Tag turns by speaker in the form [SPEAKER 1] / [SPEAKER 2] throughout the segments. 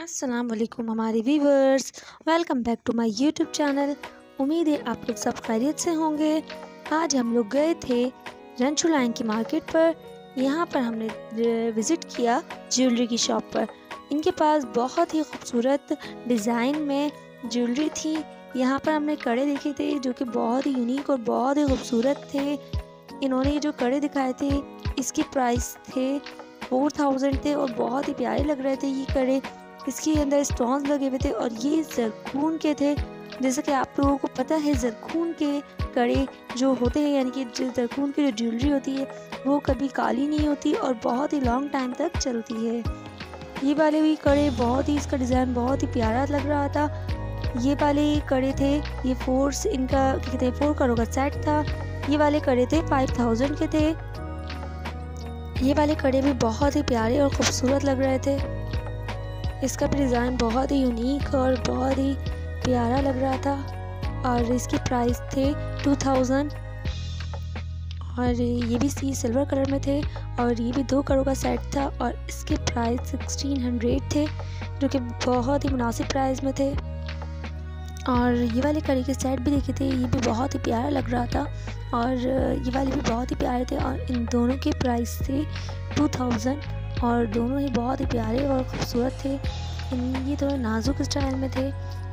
[SPEAKER 1] अस्सलाम वालेकुम हमारे viewers, welcome back to my YouTube channel. उम्मीद है आप लोग सब खैरियत से होंगे। आज हम लोग गए थे रंचू लाइन की मार्केट पर। यहाँ पर हमने विज़िट किया ज्वेलरी की शॉप पर। इनके पास बहुत ही खूबसूरत डिज़ाइन में ज्वेलरी थी। यहाँ पर हमने कड़े देखे थे जो कि बहुत ही यूनिक और बहुत ही खूबसूरत थे। इन्होंने जो कड़े दिखाए थे इसके प्राइस थे 4000 थे और बहुत ही प्यारे लग रहे थे ये कड़े। इसके अंदर स्टोन्स लगे हुए थे और ये ज़रकून के थे। जैसा कि आप लोगों को पता है ज़रकून के कड़े जो होते हैं, यानी कि ज़रकून की जो ज्वेलरी होती है वो कभी काली नहीं होती और बहुत ही लॉन्ग टाइम तक चलती है। ये वाले भी कड़े बहुत ही, इसका डिज़ाइन बहुत ही प्यारा लग रहा था। ये वाले कड़े थे, ये इनका कहते हैं 4 करोड़ का सेट था। ये वाले कड़े थे 5000 के थे। ये वाले कड़े भी बहुत ही प्यारे और ख़ूबसूरत लग रहे थे। इसका भी डिज़ाइन बहुत ही यूनिक और बहुत ही प्यारा लग रहा था और इसके प्राइस थे 2000। और ये भी सिल्वर कलर में थे और ये भी 2 करोड़ का सेट था और इसके प्राइस 1600 थे, जो कि बहुत ही मुनासिब प्राइस में थे। और ये वाले कड़ी के सेट भी देखे थे, ये भी बहुत ही प्यारा लग रहा था और ये वाले भी बहुत ही प्यारे थे और इन दोनों के प्राइस थे 2000 और दोनों ही बहुत ही प्यारे और ख़ूबसूरत थे। ये थोड़े नाजुक स्टाइल में थे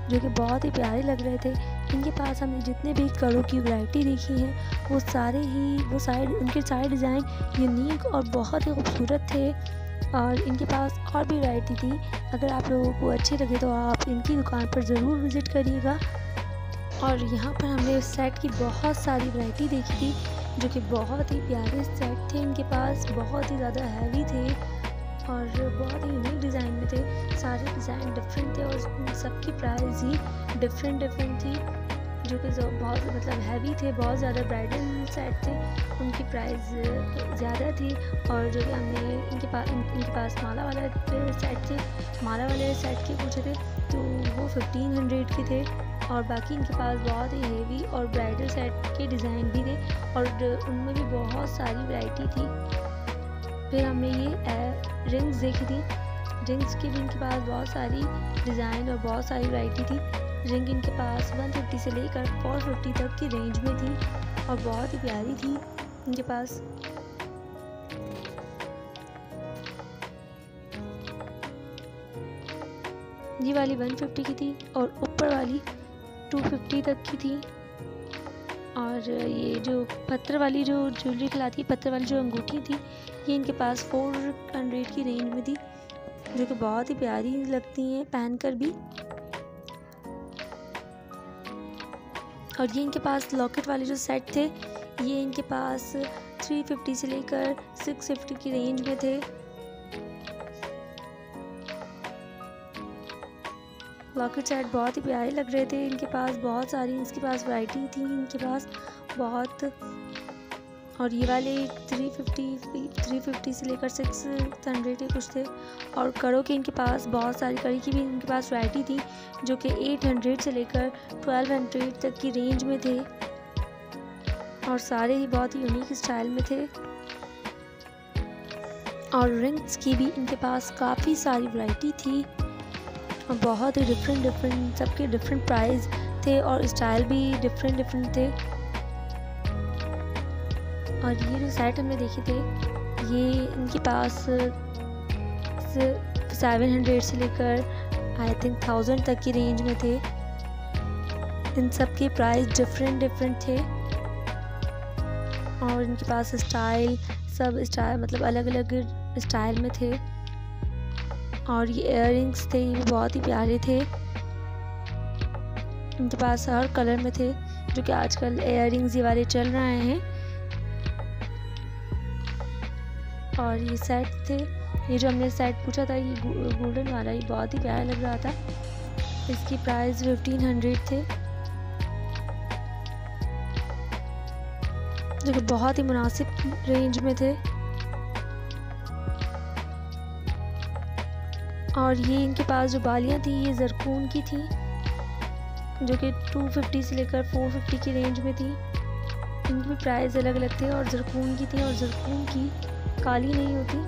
[SPEAKER 1] जो कि बहुत ही प्यारे लग रहे थे। इनके पास हमने जितने भी कड़ों की वैरायटी देखी है वो उनके सारे डिज़ाइन यूनिक और बहुत ही खूबसूरत थे और इनके पास और भी वैरायटी थी। अगर आप लोगों को अच्छी लगे तो आप इनकी दुकान पर ज़रूर विज़िट करिएगा। और यहाँ पर हमने सेट की बहुत सारी वैरायटी देखी थी जो कि बहुत ही प्यारे सेट थे। इनके पास बहुत ही ज़्यादा हैवी थे और बहुत ही यूनिक डिज़ाइन में थे। सारे डिज़ाइन डिफरेंट थे और सबकी प्राइस ही डिफरेंट थी, जो कि बहुत हैवी थे। बहुत ज़्यादा ब्राइडल सेट थे, उनकी प्राइस ज़्यादा थी। और जो कि हमने इनके पास माला वाला सेट थे, माला वाले सेट के पूछे थे तो वो 1500 के थे। और बाकी इनके पास बहुत ही हेवी और ब्राइडल सेट के डिज़ाइन भी थे और उनमें भी बहुत सारी वैरायटी थी। फिर हमने ये रिंग्स देखी थी। रिंग्स की भी इनके पास बहुत सारी डिज़ाइन और बहुत सारी वैरायटी थी। रिंग इनके पास 150 से लेकर 450 तक की रेंज में थी और बहुत ही प्यारी थी इनके पास। ये वाली 150 की थी और ऊपर वाली 250 तक की थी। और ये जो पत्थर वाली जो ज्वेलरी खिलाती है, पत्थर वाली जो अंगूठी थी, ये इनके पास 400 की रेंज में थी, जो कि बहुत ही प्यारी लगती हैं पहनकर भी। और ये इनके पास लॉकेट वाले जो सेट थे, ये इनके पास 350 से लेकर 650 की रेंज में थे। लॉकेट सेट बहुत ही प्यारे लग रहे थे। इनके पास बहुत सारी वैरायटी थी इनके पास बहुत। और ये वाले 350 से लेकर 600 के कुछ थे। और कड़ों के इनके पास बहुत सारी कड़ी की भी इनके पास वैरायटी थी, जो कि 800 से लेकर 1200 तक की रेंज में थे और सारे ही बहुत ही यूनिक स्टाइल में थे। और रिंग्स की भी इनके पास काफ़ी सारी वैरायटी थी और बहुत ही डिफरेंट सबके डिफरेंट प्राइस थे और स्टाइल भी डिफरेंट थे। और ये जो सेट हमने देखे थे, ये इनके पास 700 से लेकर आई थिंक 1000 तक की रेंज में थे। इन सब के प्राइस डिफरेंट थे और इनके पास सब स्टाइल अलग अलग स्टाइल में थे। और ये इयररिंग्स थे, ये भी बहुत ही प्यारे थे। इनके पास हर कलर में थे, जो कि आजकल इयररिंग्स ये वाले चल रहे हैं। और ये सेट थे, ये जो हमने सेट पूछा था ये गोल्डन वाला, ये बहुत ही प्यारा लग रहा था। इसकी प्राइस 1500 थे, जो कि बहुत ही मुनासिब रेंज में थे। और ये इनके पास जो बालियाँ थी ये ज़रकून की थी, जो कि 250 से लेकर 450 की रेंज में थी। इनकी भी प्राइस अलग अलग थे और ज़रकून की थी और ज़रकून की काली नहीं होती।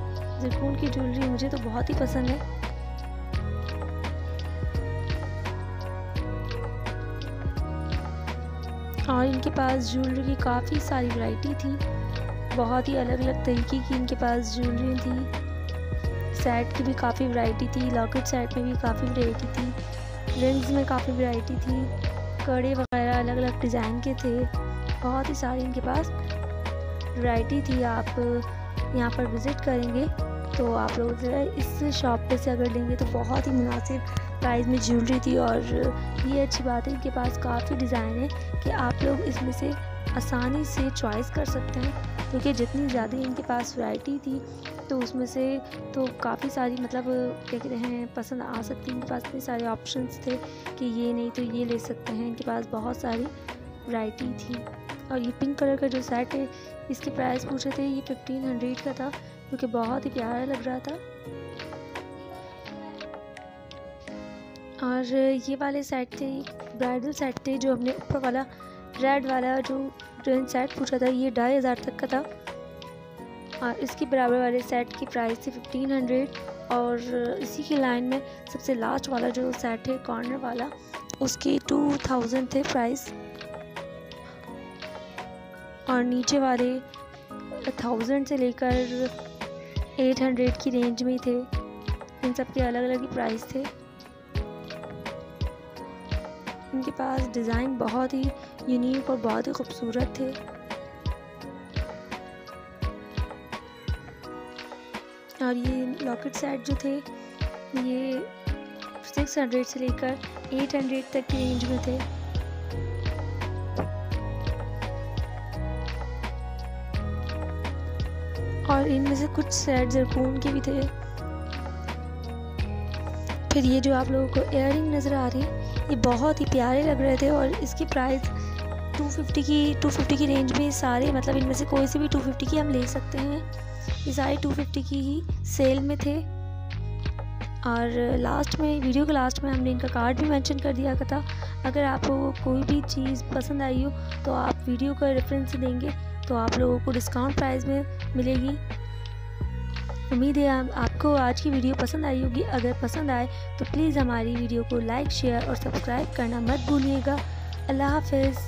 [SPEAKER 1] ज़रकून की ज्वेलरी मुझे तो बहुत ही पसंद है। और इनके पास ज्वेलरी की काफ़ी सारी वैरायटी थी, बहुत ही अलग अलग तरीके की इनके पास ज्वेलरी थी। सेट की भी काफ़ी वैरायटी थी, लॉकेट सेट में भी काफ़ी वैरायटी थी, रिंग्स में काफ़ी वैरायटी थी, कड़े वगैरह अलग अलग डिज़ाइन के थे, बहुत ही सारी इनके पास वैरायटी थी। आप यहाँ पर विज़िट करेंगे तो आप लोग इस शॉप पे से अगर लेंगे तो बहुत ही मुनासिब प्राइस में ज्वेलरी थी। और ये अच्छी बात है, इनके पास काफ़ी डिज़ाइन है कि आप लोग इसमें से आसानी से चॉइस कर सकते हैं, क्योंकि जितनी ज़्यादा इनके पास वैरायटी थी तो उसमें से तो काफ़ी सारी मतलब क्या कहते हैं पसंद आ सकती है। इनके पास इतने सारे ऑप्शंस थे कि ये नहीं तो ये ले सकते हैं, इनके पास बहुत सारी वैरायटी थी। और ये पिंक कलर का जो सेट है इसके प्राइस पूछे थे, ये 1500 का था, क्योंकि बहुत ही प्यारा लग रहा था। और ये वाले सेट थे, ब्राइडल सेट थे, जो हमने ऊपर वाला रेड वाला जो सेट पूछा था ये 2500 तक का था। और इसके बराबर वाले सेट की प्राइस थी 1500। और इसी की लाइन में सबसे लास्ट वाला जो सेट है कॉर्नर वाला, उसकी 2000 थे प्राइस। और नीचे वाले 1000 से लेकर 800 की रेंज में थे। इन सब के अलग अलग ही प्राइस थे। इनके पास डिज़ाइन बहुत ही यूनिक और बहुत ही खूबसूरत थे। और ये लॉकेट सेट जो थे ये 600 से लेकर 800 तक की रेंज में थे। और इनमें से कुछ सेट ज़रकून के भी थे। फिर ये जो आप लोगों को इयररिंग नज़र आ रही है ये बहुत ही प्यारे लग रहे थे। और इसकी प्राइस 250 की रेंज में सारे, मतलब इनमें से कोई से भी 250 की हम ले सकते हैं। ये सारे 250 की ही सेल में थे। और लास्ट में, वीडियो के लास्ट में हमने इनका कार्ड भी मेंशन कर दिया था। अगर आपको कोई भी चीज़ पसंद आई हो तो आप वीडियो का रेफरेंस देंगे तो आप लोगों को डिस्काउंट प्राइस में मिलेगी। उम्मीद है आपको आज की वीडियो पसंद आई होगी। अगर पसंद आए तो प्लीज़ हमारी वीडियो को लाइक, शेयर और सब्सक्राइब करना मत भूलिएगा। अल्लाह हाफ़िज़।